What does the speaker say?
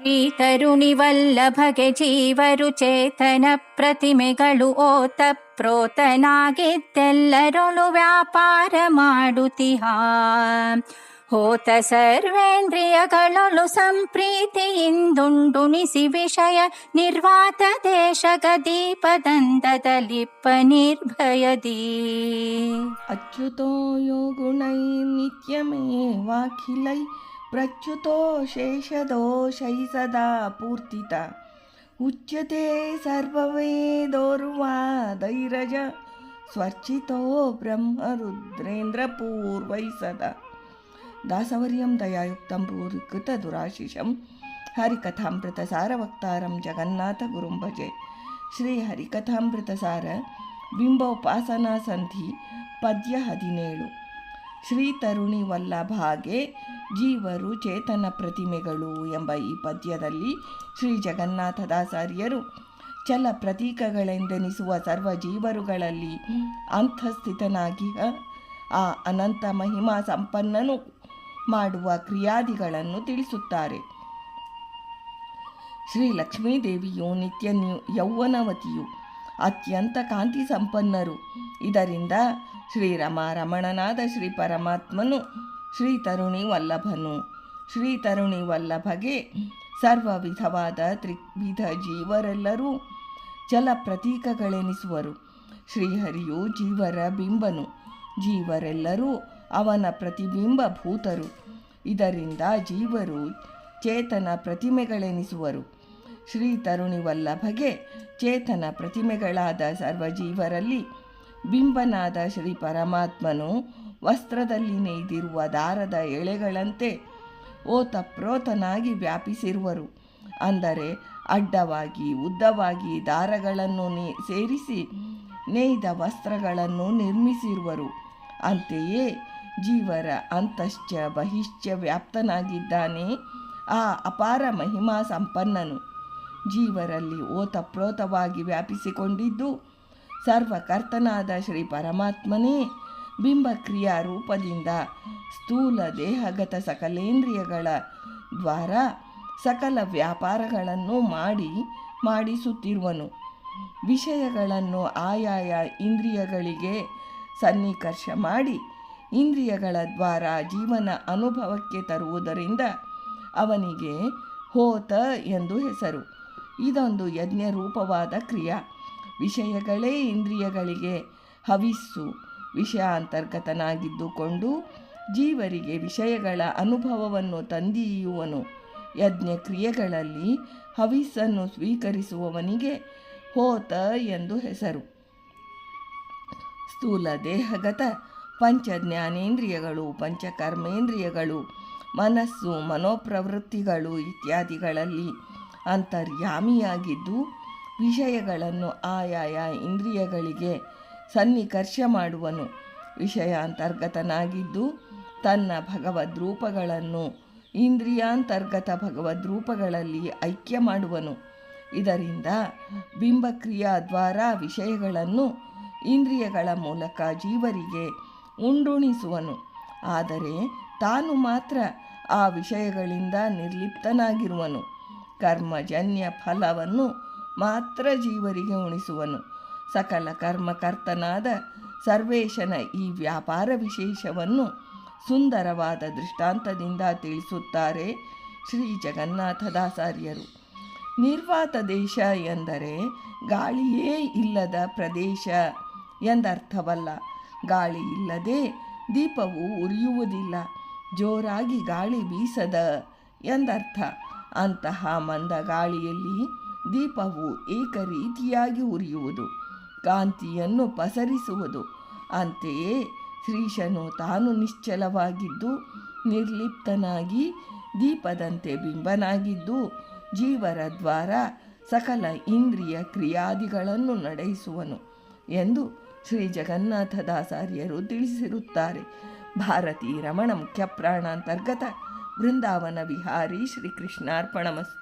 ಶ್ರೀ ತರುಣಿ ವಲ್ಲಭಗೆ ಜೀವರು ಚೇತನ ಪ್ರತಿಮೆಗಳು ಓತಪ್ರೋತನಾಗಿದ್ದೆಲ್ಲರೊಳು ವ್ಯಾಪಾರ ಮಾಡುತ್ತಿಹ. ಹೋತ ಸರ್ವೇಂದ್ರಿಯಗಳೊಳು ಸಂಪ್ರೀತಿಯಿಂದುಂಡುಣಿಸಿ ವಿಷಯ ನಿರ್ವಾತ ದೇಶಗ ದೀಪದಂದದಲಿಪ್ಪ ನಿರ್ಭಯದಿ. ಅಚ್ಯುತೋ ಯೋ ಗುಣೈ ನಿತ್ಯಮೇವಾಖಿಲೈ ಪ್ರಚ್ಯುತೋ ಶೇಷದೋಷೈ ಸದಾ ಪೂರ್ತಿತ. ಉಚ್ಯತೆ ಸರ್ವವೇದೋರ್ವಾದೈರಜ ಸ್ವರ್ಚಿತೋ ಬ್ರಹ್ಮರುದ್ರೇಂದ್ರ ಪೂರ್ವೈ ಸದಾ. ದಾಸವರ್ಯಂ ದಯಾಯುಕ್ತಂ ಪೂರ್ಕೃತ ದುರಾಶಿಷಂ ಹರಿಕಥಾಮೃತಸಾರ ವಕ್ತಾರಂ ಜಗನ್ನಾಥ ಗುರುಂ ಭಜೆ. ಶ್ರೀ ಹರಿಕಥಾಮೃತಸಾರ ಬಿಂಬೋಪಾಸನಾ ಸಂಧಿ ಪದ್ಯ 17. ಶ್ರೀ ತರುಣಿ ವಲ್ಲಭಾಗೆ ಜೀವರು ಚೇತನ ಪ್ರತಿಮೆಗಳು ಎಂಬ ಈ ಪದ್ಯದಲ್ಲಿ ಶ್ರೀ ಜಗನ್ನಾಥದಾಸಾರ್ಯರು ಚಲ ಪ್ರತೀಕಗಳೆಂದೆನಿಸುವ ಸರ್ವ ಜೀವರುಗಳಲ್ಲಿ ಅಂತಸ್ಥಿತನಾಗಿ ಆ ಅನಂತ ಮಹಿಮಾ ಸಂಪನ್ನನು ಮಾಡುವ ಕ್ರಿಯಾದಿಗಳನ್ನು ತಿಳಿಸುತ್ತಾರೆ. ಶ್ರೀ ಲಕ್ಷ್ಮೀದೇವಿಯು ನಿತ್ಯ ಯೌವನವತಿಯು, ಅತ್ಯಂತ ಕಾಂತಿ ಸಂಪನ್ನರು. ಇದರಿಂದ ಶ್ರೀರಮಣನಾದ ಶ್ರೀ ಪರಮಾತ್ಮನು ಶ್ರೀ ತರುಣಿ ವಲ್ಲಭನು. ಶ್ರೀ ತರುಣಿ ವಲ್ಲಭಗೆ ಸರ್ವ ವಿಧವಾದ ತ್ರಿವಿಧ ಜೀವರೆಲ್ಲರೂ ಚಲ ಪ್ರತೀಕಗಳೆನಿಸುವರು. ಶ್ರೀಹರಿಯು ಜೀವರ ಬಿಂಬನು, ಜೀವರೆಲ್ಲರೂ ಅವನ ಪ್ರತಿಬಿಂಬ ಭೂತರು. ಇದರಿಂದ ಜೀವರು ಚೇತನ ಪ್ರತಿಮೆಗಳೆನಿಸುವರು. ಶ್ರೀ ತರುಣಿ ವಲ್ಲಭಗೆ ಚೇತನ ಪ್ರತಿಮೆಗಳಾದ ಸರ್ವಜೀವರಲ್ಲಿ ಬಿಂಬನಾದ ಶ್ರೀ ಪರಮಾತ್ಮನು ವಸ್ತ್ರದಲ್ಲಿ ನೇಯ್ದಿರುವ ದಾರದ ಎಳೆಗಳಂತೆ ಓತಪ್ರೋತನಾಗಿ ವ್ಯಾಪಿಸಿರುವರು. ಅಂದರೆ ಅಡ್ಡವಾಗಿ ಉದ್ದವಾಗಿ ದಾರಗಳನ್ನು ಸೇರಿಸಿ ನೇಯ್ದ ವಸ್ತ್ರಗಳನ್ನು ನಿರ್ಮಿಸಿರುವರು. ಅಂತೆಯೇ ಜೀವರ ಅಂತಶ್ಚ ಬಹಿಶ್ಚ ವ್ಯಾಪ್ತನಾಗಿದ್ದಾನೆ ಆ ಅಪಾರ ಮಹಿಮಾ ಸಂಪನ್ನನು. ಜೀವರಲ್ಲಿ ಓತಪ್ರೋತವಾಗಿ ವ್ಯಾಪಿಸಿಕೊಂಡಿದ್ದು ಸರ್ವಕರ್ತನಾದ ಶ್ರೀ ಪರಮಾತ್ಮನೇ ಬಿಂಬಕ್ರಿಯಾ ರೂಪದಿಂದ ಸ್ಥೂಲ ದೇಹಗತ ಸಕಲೇಂದ್ರಿಯಗಳ ದ್ವಾರ ಸಕಲ ವ್ಯಾಪಾರಗಳನ್ನು ಮಾಡಿಸುತ್ತಿರುವನು. ವಿಷಯಗಳನ್ನು ಆಯಾಯ ಇಂದ್ರಿಯಗಳಿಗೆ ಸನ್ನಿಕರ್ಷ ಮಾಡಿ ಇಂದ್ರಿಯಗಳ ದ್ವಾರ ಜೀವನ ಅನುಭವಕ್ಕೆ ತರುವುದರಿಂದ ಅವನಿಗೆ ಹೋತ ಎಂದು ಹೆಸರು. ಇದೊಂದು ಯಜ್ಞ ರೂಪವಾದ ಕ್ರಿಯಾ. ವಿಷಯಗಳೇ ಇಂದ್ರಿಯಗಳಿಗೆ ಹವಿಸ್ಸು. ವಿಷಯಾಂತರ್ಗತನಾಗಿದ್ದುಕೊಂಡು ಜೀವರಿಗೆ ವಿಷಯಗಳ ಅನುಭವವನ್ನು ತಂದೀಯುವನು. ಯಜ್ಞ ಕ್ರಿಯೆಗಳಲ್ಲಿ ಹವಿಸ್ಸನ್ನು ಸ್ವೀಕರಿಸುವವನಿಗೆ ಹೋತ ಎಂದು ಹೆಸರು. ಸ್ಥೂಲ ದೇಹಗತ ಪಂಚ ಜ್ಞಾನೇಂದ್ರಿಯಗಳು, ಪಂಚಕರ್ಮೇಂದ್ರಿಯಗಳು, ಮನಸ್ಸು, ಮನೋಪ್ರವೃತ್ತಿಗಳು ಇತ್ಯಾದಿಗಳಲ್ಲಿ ಅಂತರ್ಯಾಮಿಯಾಗಿದ್ದು ವಿಷಯಗಳನ್ನು ಆಯಾಯ ಇಂದ್ರಿಯಗಳಿಗೆ ಸನ್ನಿಕರ್ಷ ಮಾಡುವನು. ವಿಷಯಾಂತರ್ಗತನಾಗಿದ್ದು ತನ್ನ ಭಗವದ್ರೂಪಗಳನ್ನು ಇಂದ್ರಿಯಾಂತರ್ಗತ ಭಗವದ್ರೂಪಗಳಲ್ಲಿ ಐಕ್ಯ ಮಾಡುವನು. ಇದರಿಂದ ಬಿಂಬಕ್ರಿಯಾ ದ್ವಾರ ವಿಷಯಗಳನ್ನು ಇಂದ್ರಿಯಗಳ ಮೂಲಕ ಜೀವರಿಗೆ ಉಂಡುಣಿಸುವನು. ಆದರೆ ತಾನು ಮಾತ್ರ ಆ ವಿಷಯಗಳಿಂದ ನಿರ್ಲಿಪ್ತನಾಗಿರುವನು. ಕರ್ಮಜನ್ಯ ಫಲವನ್ನು ಮಾತ್ರ ಜೀವರಿಗೆ ಉಣಿಸುವನು. ಸಕಲ ಕರ್ಮಕರ್ತನಾದ ಸರ್ವೇಶನ ಈ ವ್ಯಾಪಾರ ವಿಶೇಷವನ್ನು ಸುಂದರವಾದ ದೃಷ್ಟಾಂತದಿಂದ ತಿಳಿಸುತ್ತಾರೆ ಶ್ರೀ ಜಗನ್ನಾಥದಾಸಾರ್ಯರು. ನಿರ್ವಾತ ದೇಶ ಎಂದರೆ ಗಾಳಿಯೇ ಇಲ್ಲದ ಪ್ರದೇಶ ಎಂದರ್ಥವಲ್ಲ. ಗಾಳಿ ಇಲ್ಲದೆ ದೀಪವು ಉರಿಯುವುದಿಲ್ಲ. ಜೋರಾಗಿ ಗಾಳಿ ಬೀಸದ ಎಂದರ್ಥ. ಅಂತಹ ಮಂದ ಗಾಳಿಯಲ್ಲಿ ದೀಪವು ಏಕರೀತಿಯಾಗಿ ಉರಿಯುವುದು, ಕಾಂತಿಯನ್ನು ಪಸರಿಸುವುದು. ಅಂತೆಯೇ ಶ್ರೀಶನು ತಾನು ನಿಶ್ಚಲವಾಗಿದ್ದು ನಿರ್ಲಿಪ್ತನಾಗಿ ದೀಪದಂತೆ ಬಿಂಬನಾಗಿದ್ದು ಜೀವರ ದ್ವಾರ ಸಕಲ ಇಂದ್ರಿಯ ಕ್ರಿಯಾದಿಗಳನ್ನು ನಡೆಸುವನು ಎಂದು ಶ್ರೀ ಜಗನ್ನಾಥದಾಸಾರ್ಯರು ತಿಳಿಸಿರುತ್ತಾರೆ. ಭಾರತೀ ರಮಣ ಮುಖ್ಯ ಪ್ರಾಣಾಂತರ್ಗತ ಬೃಂದಾವನ ವಿಹಾರಿ ಶ್ರೀಕೃಷ್ಣಾರ್ಪಣಮಸ್ತು.